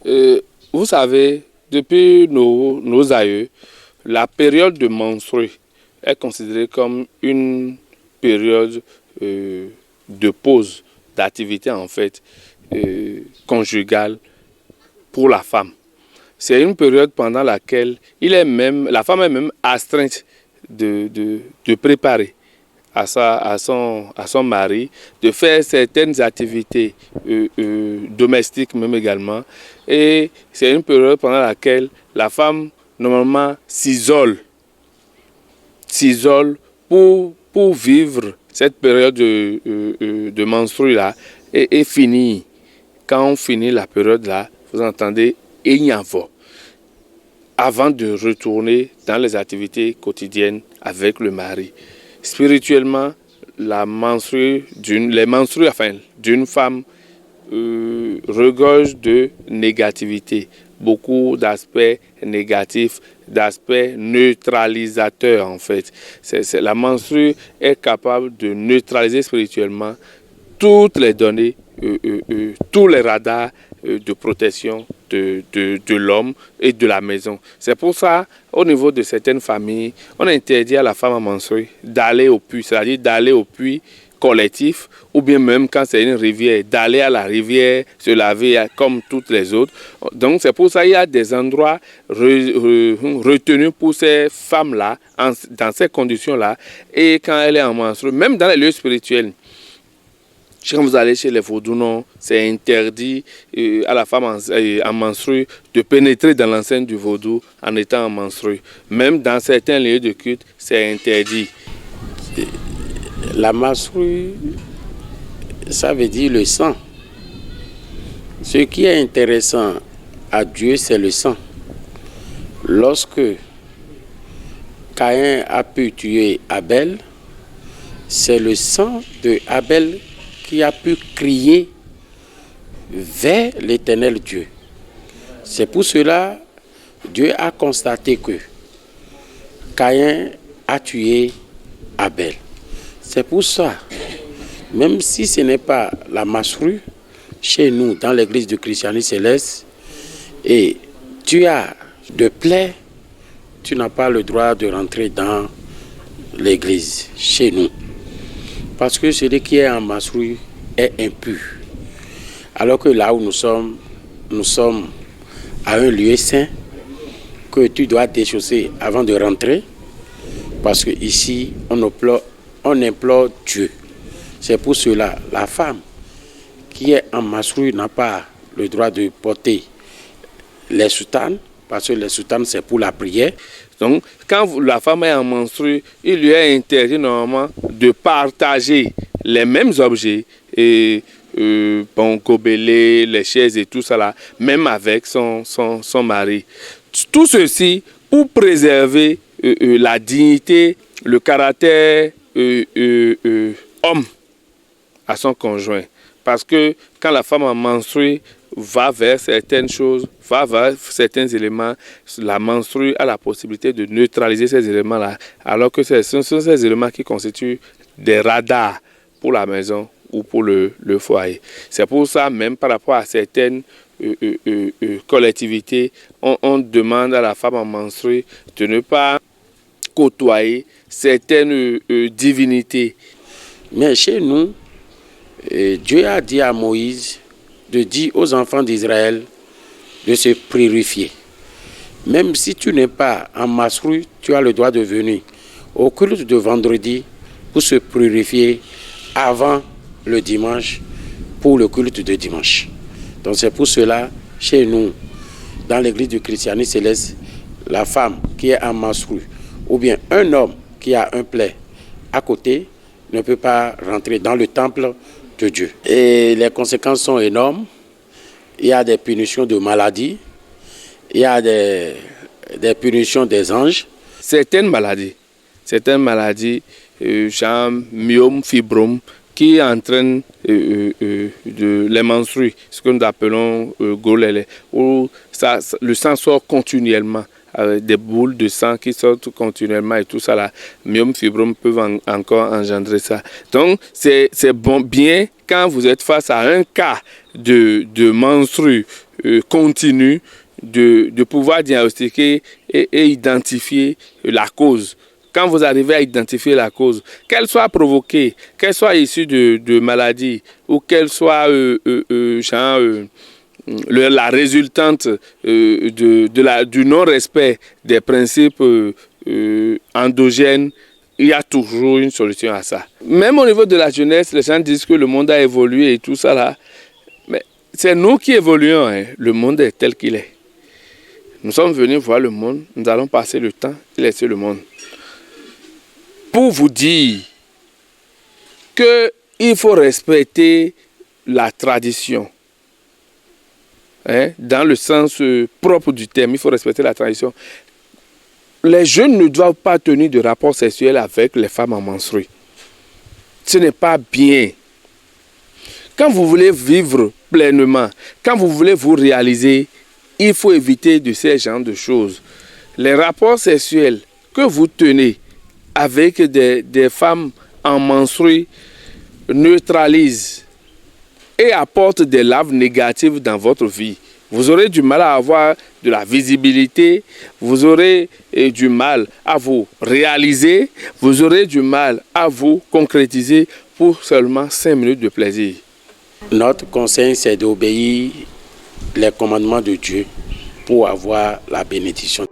Vous savez, depuis nos aïeux, la période de menstrues est considérée comme une période de pause d'activité en fait conjugale pour la femme. C'est une période pendant laquelle la femme est même astreinte de préparer à son mari, de faire certaines activités domestiques même également. Et c'est une période pendant laquelle la femme normalement s'isole pour vivre cette période de menstrues là et finir. Quand on finit la période là, vous entendez Ignavo, avant de retourner dans les activités quotidiennes avec le mari. Spirituellement, les menstrues d'une femme regorgent de négativité, beaucoup d'aspects négatifs, d'aspects neutralisateurs en fait. La menstrue est capable de neutraliser spirituellement toutes les données, tous les radars de protection de l'homme et de la maison. C'est pour ça, au niveau de certaines familles, on interdit à la femme à menstruer d'aller au puits, c'est-à-dire d'aller au puits collectif, ou bien même quand c'est une rivière, d'aller à la rivière, se laver comme toutes les autres. Donc c'est pour ça qu'il y a des endroits retenus pour ces femmes-là, dans ces conditions-là, et quand elle est en menstruée, même dans les lieux spirituels. Quand vous allez chez les vaudous, c'est interdit à la femme en menstrue de pénétrer dans l'enceinte du vaudou en étant en menstrue. Même dans certains lieux de culte, c'est interdit. La menstrue, ça veut dire le sang. Ce qui est intéressant à Dieu, c'est le sang. Lorsque Caïn a pu tuer Abel, c'est le sang de Abel qui a pu crier vers l'Éternel Dieu. C'est pour cela Dieu a constaté que Caïn a tué Abel. C'est pour ça, même si ce n'est pas la menstrue, chez nous, dans l'église du christianisme céleste, et tu as de plaie, tu n'as pas le droit de rentrer dans l'église, chez nous. Parce que celui qui est en menstrue est impur. Alors que là où nous sommes à un lieu saint que tu dois déchausser avant de rentrer. Parce que ici, on implore Dieu. C'est pour cela, la femme qui est en menstrue n'a pas le droit de porter les soutanes, parce que les soutanes, c'est pour la prière. Donc, quand la femme est en menstrue, il lui est interdit normalement de partager les mêmes objets, gobelets, les chaises et tout ça là, même avec son mari. Tout ceci pour préserver la dignité, le caractère homme à son conjoint. Parce que quand la femme en menstrue va vers certaines choses, va vers certains éléments, la menstrue a la possibilité de neutraliser ces éléments-là, alors que ce sont ces éléments qui constituent des radars pour la maison ou pour le foyer. C'est pour ça, même par rapport à certaines collectivités, on demande à la femme en menstrue de ne pas côtoyer certaines divinités. Mais chez nous, Dieu a dit à Moïse de dire aux enfants d'Israël de se purifier. Même si tu n'es pas en menstrue, tu as le droit de venir au culte de vendredi pour se purifier avant le dimanche pour le culte de dimanche. Donc c'est pour cela, chez nous, dans l'église du christianisme céleste, la femme qui est en menstrue ou bien un homme qui a un plaid à côté ne peut pas rentrer dans le temple de Dieu. Et les conséquences sont énormes. Il y a des punitions de maladie, il y a des punitions des anges. Certaines maladies, genre myome, fibrome, qui entraînent les menstrues, ce que nous appelons golele, où le sang sort continuellement, avec des boules de sang qui sortent continuellement et tout ça là, myome, fibrome peuvent encore engendrer ça. Donc c'est bien quand vous êtes face à un cas de menstrues continue de pouvoir diagnostiquer et identifier la cause. Quand vous arrivez à identifier la cause, qu'elle soit provoquée, qu'elle soit issue de maladie ou qu'elle soit la résultante du non-respect des principes endogènes, il y a toujours une solution à ça. Même au niveau de la jeunesse, les gens disent que le monde a évolué et tout ça là. Mais c'est nous qui évoluons, hein. Le monde est tel qu'il est. Nous sommes venus voir le monde, nous allons passer le temps et laisser le monde. Pour vous dire qu'il faut respecter la tradition. Hein, dans le sens propre du terme, il faut respecter la tradition. Les jeunes ne doivent pas tenir de rapports sexuels avec les femmes en menstrues. Ce n'est pas bien. Quand vous voulez vivre pleinement, quand vous voulez vous réaliser, il faut éviter de ces genres de choses. Les rapports sexuels que vous tenez avec des femmes en menstrues neutralisent et apportent des laves négatives dans votre vie. Vous aurez du mal à avoir de la visibilité, vous aurez du mal à vous réaliser, vous aurez du mal à vous concrétiser pour seulement 5 minutes de plaisir. Notre conseil, c'est d'obéir les commandements de Dieu pour avoir la bénédiction.